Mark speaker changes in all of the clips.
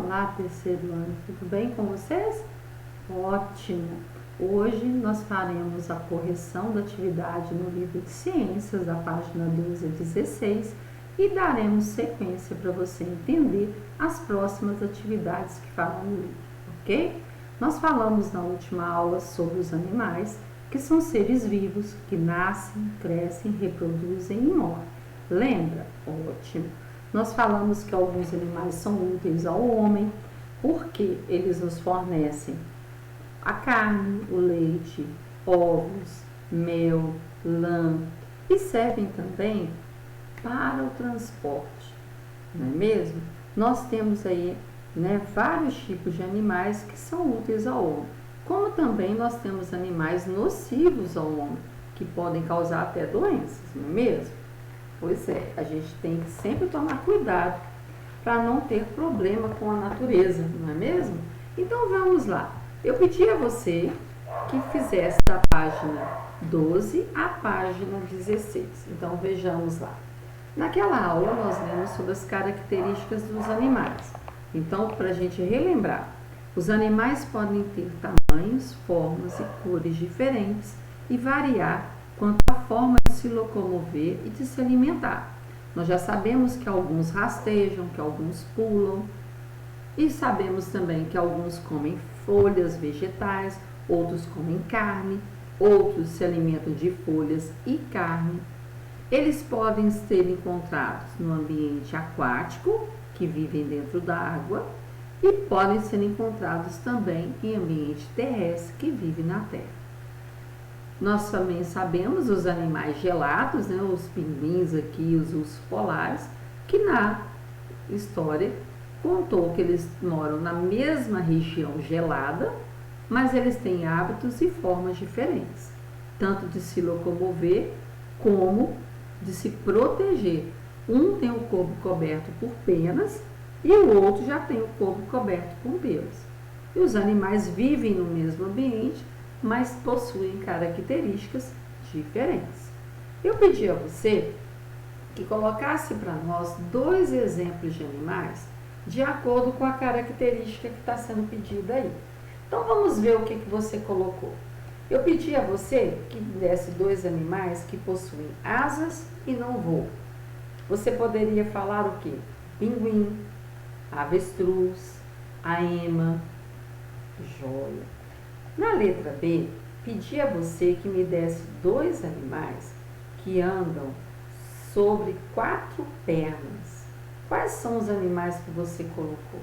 Speaker 1: Olá, terceiro ano, tudo bem com vocês? Ótimo! Hoje nós faremos a correção da atividade no livro de ciências, da página 12 a 16, e daremos sequência para você entender as próximas atividades que farão no livro, ok? Nós falamos na última aula sobre os animais, que são seres vivos que nascem, crescem, reproduzem e morrem. Lembra? Ótimo! Nós falamos que alguns animais são úteis ao homem porque eles nos fornecem a carne, o leite, ovos, mel, lã e servem também para o transporte, não é mesmo? Nós temos aí vários tipos de animais que são úteis ao homem, como também nós temos animais nocivos ao homem, que podem causar até doenças, não é mesmo? Pois é, a gente tem que sempre tomar cuidado para não ter problema com a natureza, não é mesmo? Então vamos lá. Eu pedi a você que fizesse da página 12 à página 16. Então vejamos lá. Naquela aula nós lemos sobre as características dos animais. Então, para a gente relembrar, os animais podem ter tamanhos, formas e cores diferentes e variar quanto à forma de se locomover e de se alimentar. Nós já sabemos que alguns rastejam, que alguns pulam, e sabemos também que alguns comem folhas vegetais, outros comem carne, outros se alimentam de folhas e carne. Eles podem ser encontrados no ambiente aquático, que vivem dentro da água, e podem ser encontrados também em ambiente terrestre, que vive na terra. Nós também sabemos os animais gelados, os pinguins aqui, os ursos polares, que na história contou que eles moram na mesma região gelada, mas eles têm hábitos e formas diferentes, tanto de se locomover como de se proteger. Um tem o corpo coberto por penas e o outro já tem o corpo coberto com pelos. E os animais vivem no mesmo ambiente, mas possuem características diferentes. Eu pedi a você que colocasse para nós 2 exemplos de animais de acordo com a característica que está sendo pedida aí. Então vamos ver o que você colocou. Eu pedi a você que desse 2 animais que possuem asas e não voam. Você poderia falar o quê? Pinguim, avestruz, a ema, joia. Na letra B, pedi a você que me desse 2 animais que andam sobre 4 pernas. Quais são os animais que você colocou?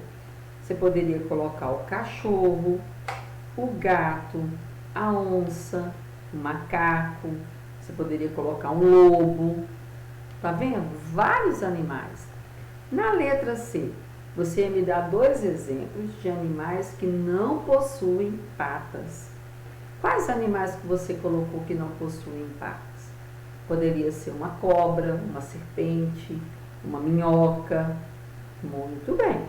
Speaker 1: Você poderia colocar o cachorro, o gato, a onça, o macaco. Você poderia colocar um lobo. Tá vendo? Vários animais. Na letra C, você me dá 2 exemplos de animais que não possuem patas. Quais animais que você colocou que não possuem patas? Poderia ser uma cobra, uma serpente, uma minhoca. Muito bem.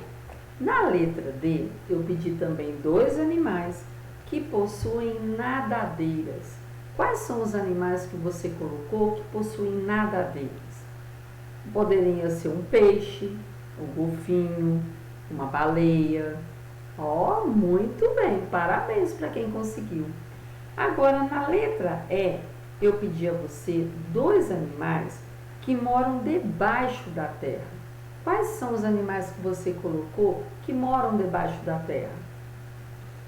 Speaker 1: Na letra D, eu pedi também 2 animais que possuem nadadeiras. Quais são os animais que você colocou que possuem nadadeiras? Poderia ser um peixe, um golfinho, uma baleia. Muito bem, parabéns para quem conseguiu. Agora, na letra E, eu pedi a você 2 animais que moram debaixo da terra. Quais são os animais que você colocou que moram debaixo da terra?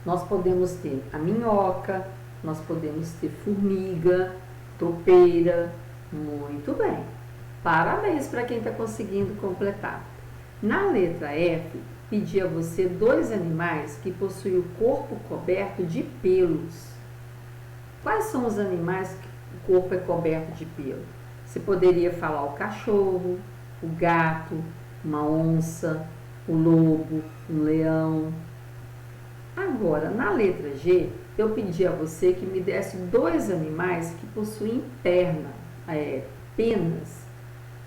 Speaker 1: Nós podemos ter a minhoca, nós podemos ter formiga, topeira. Muito bem. Parabéns para quem está conseguindo completar. Na letra F, pedi a você 2 animais que possuem o corpo coberto de pelos. Quais são os animais que o corpo é coberto de pelo? Você poderia falar o cachorro, o gato, uma onça, o lobo, um leão. Agora, na letra G, eu pedi a você que me desse 2 animais que possuem penas,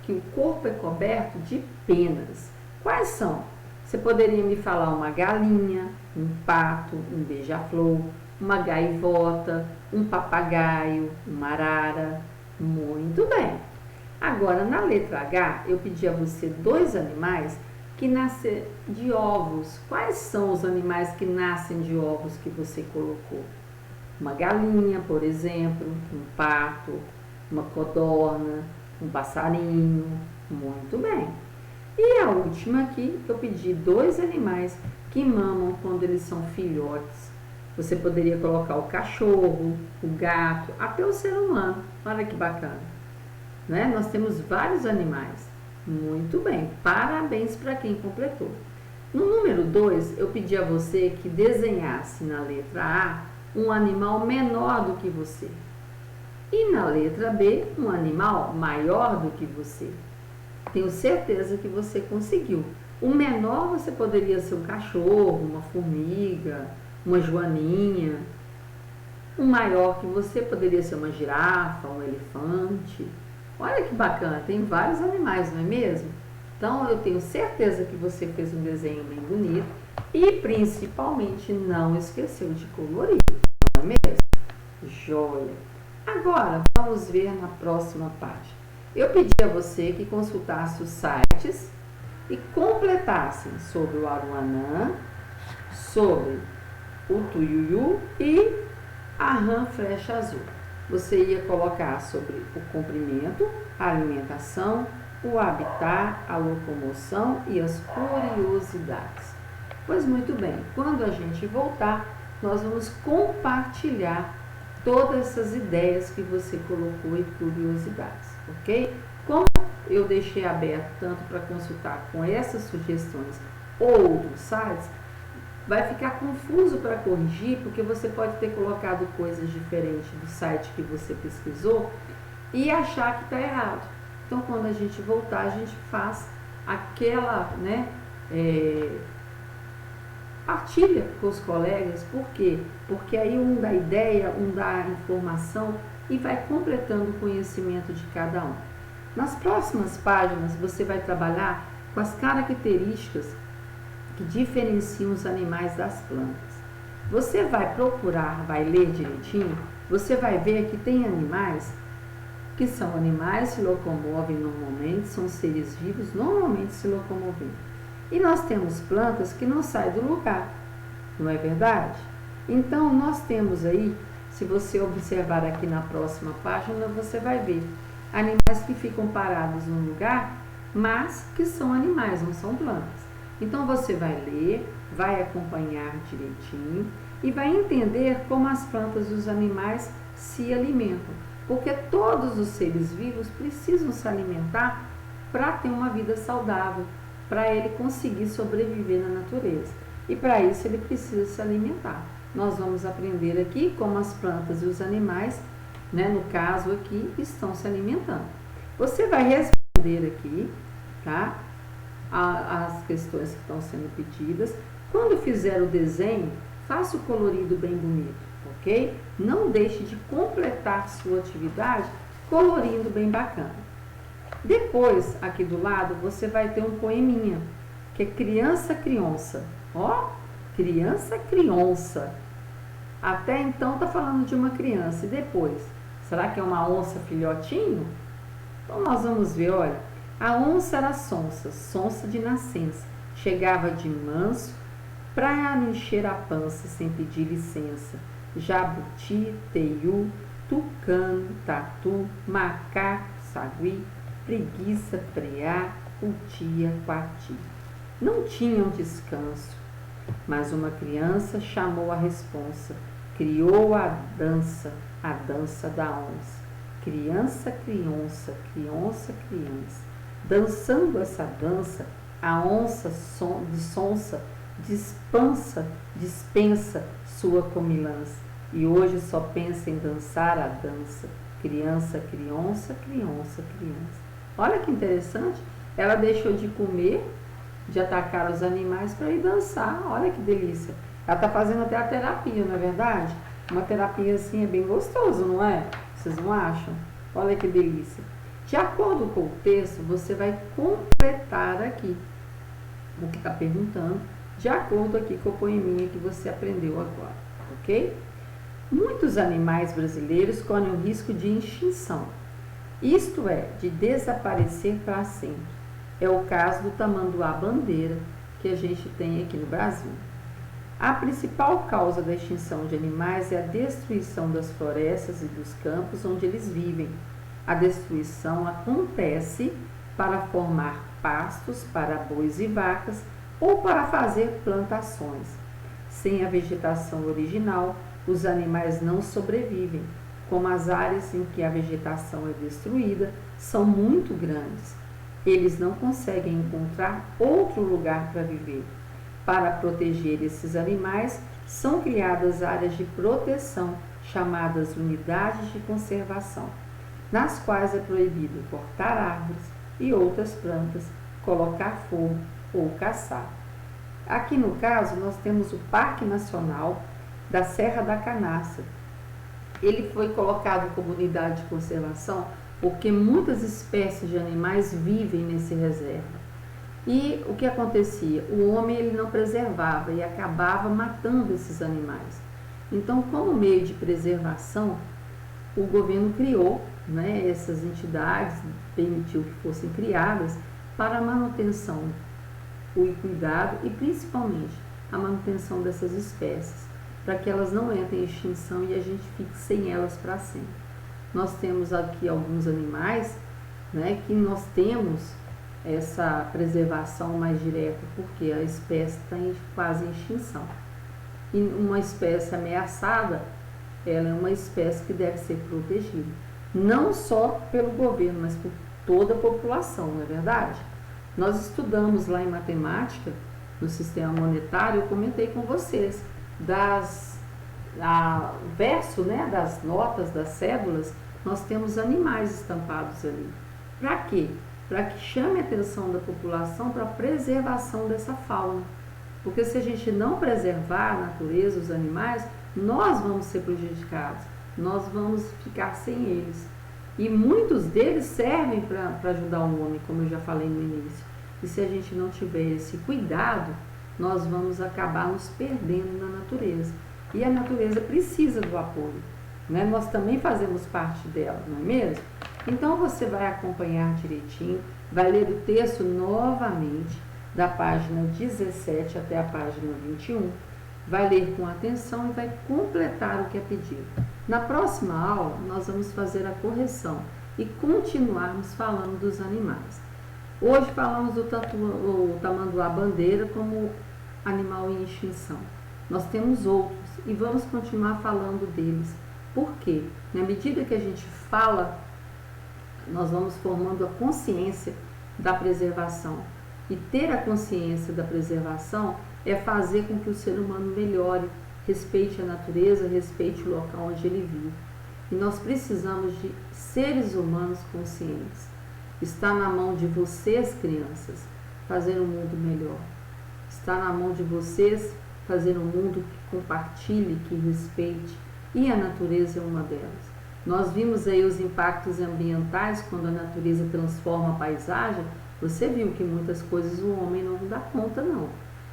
Speaker 1: que o corpo é coberto de penas. Quais são? Você poderia me falar uma galinha, um pato, um beija-flor, uma gaivota, um papagaio, uma arara. Muito bem. Agora, na letra H, eu pedi a você 2 animais que nasce de ovos. Quais são os animais que nascem de ovos que você colocou? Uma galinha, por exemplo, um pato, uma codorna, um passarinho. Muito bem. E a última aqui, eu pedi 2 animais que mamam quando eles são filhotes. Você poderia colocar o cachorro, o gato, até o ser humano. Olha que bacana. Né? Nós temos vários animais. Muito bem, parabéns para quem completou. No número 2, eu pedi a você que desenhasse na letra A um animal menor do que você. E na letra B, um animal maior do que você. Tenho certeza que você conseguiu. O menor você poderia ser um cachorro, uma formiga, uma joaninha. O maior que você poderia ser uma girafa, um elefante. Olha que bacana, tem vários animais, não é mesmo? Então eu tenho certeza que você fez um desenho bem bonito e principalmente não esqueceu de colorir, não é mesmo? Joia! Agora vamos ver na próxima página. Eu pedi a você que consultasse os sites e completassem sobre o Aruanã, sobre o Tuiuiu e a rã flecha azul. Você ia colocar sobre o comprimento, a alimentação, o habitat, a locomoção e as curiosidades. Pois muito bem, quando a gente voltar, nós vamos compartilhar todas essas ideias que você colocou e curiosidades, ok? Como eu deixei aberto tanto para consultar com essas sugestões outros sites, vai ficar confuso para corrigir, porque você pode ter colocado coisas diferentes do site que você pesquisou e achar que está errado. Então, quando a gente voltar, a gente faz aquela, partilha com os colegas. Por quê? Porque aí um dá ideia, um dá informação e vai completando o conhecimento de cada um. Nas próximas páginas, você vai trabalhar com as características que diferenciam os animais das plantas. Você vai procurar, vai ler direitinho, você vai ver que tem animais que são animais, se locomovem normalmente, são seres vivos, normalmente se locomovendo. E nós temos plantas que não saem do lugar, não é verdade? Então, nós temos aí, se você observar aqui na próxima página, você vai ver animais que ficam parados num lugar, mas que são animais, não são plantas. Então, você vai ler, vai acompanhar direitinho e vai entender como as plantas e os animais se alimentam. Porque todos os seres vivos precisam se alimentar para ter uma vida saudável, para ele conseguir sobreviver na natureza. E para isso ele precisa se alimentar. Nós vamos aprender aqui como as plantas e os animais, no caso aqui, estão se alimentando. Você vai responder aqui, tá? As questões que estão sendo pedidas. Quando fizer o desenho, faça o colorido bem bonito, ok? Não deixe de completar sua atividade colorindo bem bacana. Depois, aqui do lado, você vai ter um poeminha, que é Criança Criança. Ó, Criança Criança. Até então tá falando de uma criança. E depois, será que é uma onça filhotinho? Então nós vamos ver, olha. A onça era sonsa, sonsa de nascença. Chegava de manso pra me encher a pança sem pedir licença. Jabuti, teiu, tucano, tatu, macaco, sagui, preguiça, preá, cutia, quati. Não tinham descanso, mas uma criança chamou a responsa, criou a dança da onça. Criança, criança, criança, criança. Dançando essa dança, a onça de sonsa dispensa sua comilança. E hoje só pensa em dançar a dança. Criança, criança, criança, criança. Olha que interessante. Ela deixou de comer, de atacar os animais para ir dançar. Olha que delícia. Ela está fazendo até a terapia, não é verdade? Uma terapia assim é bem gostoso, não é? Vocês não acham? Olha que delícia. De acordo com o texto, você vai completar aqui o que está perguntando, de acordo aqui com o poeminha que você aprendeu agora, ok? Muitos animais brasileiros correm o risco de extinção, isto é, de desaparecer para sempre. É o caso do tamanduá-bandeira que a gente tem aqui no Brasil. A principal causa da extinção de animais é a destruição das florestas e dos campos onde eles vivem. A destruição acontece para formar pastos para bois e vacas ou para fazer plantações. Sem a vegetação original, os animais não sobrevivem. Como as áreas em que a vegetação é destruída são muito grandes, eles não conseguem encontrar outro lugar para viver. Para proteger esses animais, são criadas áreas de proteção, chamadas unidades de conservação, nas quais é proibido cortar árvores e outras plantas, colocar fogo ou caçar. Aqui no caso, nós temos o Parque Nacional da Serra da Canastra. Ele foi colocado como unidade de conservação porque muitas espécies de animais vivem nesse reserva. E o que acontecia? O homem ele não preservava e acabava matando esses animais. Então, como meio de preservação, o governo criou, essas entidades, permitiu que fossem criadas para a manutenção, o cuidado e principalmente a manutenção dessas espécies, para que elas não entrem em extinção e a gente fique sem elas para sempre. Nós temos aqui alguns animais, que nós temos essa preservação mais direta, porque a espécie está quase em extinção. E uma espécie ameaçada, ela é uma espécie que deve ser protegida, não só pelo governo, mas por toda a população, não é verdade? Nós estudamos lá em matemática, no sistema monetário, eu comentei com vocês, verso, das notas, das cédulas, nós temos animais estampados ali. Para quê? Para que chame a atenção da população para a preservação dessa fauna. Porque se a gente não preservar a natureza, os animais, nós vamos ser prejudicados, nós vamos ficar sem eles. E muitos deles servem para ajudar o homem, como eu já falei no início. E se a gente não tiver esse cuidado, nós vamos acabar nos perdendo na natureza. E a natureza precisa do apoio, Nós também fazemos parte dela, não é mesmo? Então você vai acompanhar direitinho, vai ler o texto novamente, da página 17 até a página 21, vai ler com atenção e vai completar o que é pedido. Na próxima aula, nós vamos fazer a correção e continuarmos falando dos animais. Hoje falamos do tamanduá-bandeira como animal em extinção. Nós temos outros e vamos continuar falando deles. Por quê? Na medida que a gente fala, nós vamos formando a consciência da preservação. E ter a consciência da preservação é fazer com que o ser humano melhore, respeite a natureza, respeite o local onde ele vive. E nós precisamos de seres humanos conscientes. Está na mão de vocês, crianças, fazer um mundo melhor. Está na mão de vocês fazer um mundo que compartilhe, que respeite. E a natureza é uma delas. Nós vimos aí os impactos ambientais quando a natureza transforma a paisagem. Você viu que muitas coisas o homem não dá conta, não.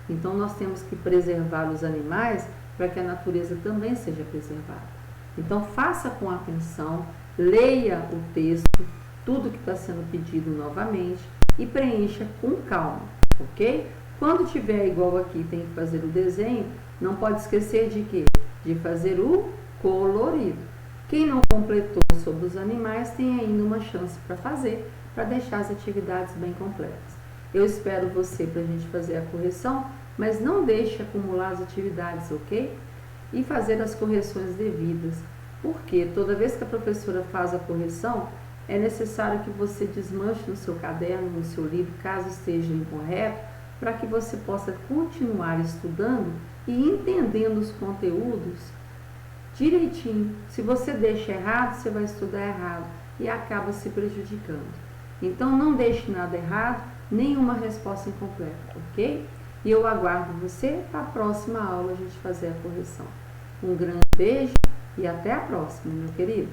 Speaker 1: Então nós temos que preservar os animais para que a natureza também seja preservada. Então faça com atenção, leia o texto, tudo que está sendo pedido novamente e preencha com calma, ok? Quando tiver igual aqui, tem que fazer o desenho, não pode esquecer de quê? De fazer o colorido. Quem não completou sobre os animais tem ainda uma chance para fazer, para deixar as atividades bem completas. Eu espero você para a gente fazer a correção, mas não deixe acumular as atividades, ok? E fazer as correções devidas, porque toda vez que a professora faz a correção, é necessário que você desmanche no seu caderno, no seu livro, caso esteja incorreto, para que você possa continuar estudando e entendendo os conteúdos direitinho. Se você deixa errado, você vai estudar errado e acaba se prejudicando. Então, não deixe nada errado, nenhuma resposta incompleta, ok? E eu aguardo você para a próxima aula a gente fazer a correção. Um grande beijo e até a próxima, meu querido.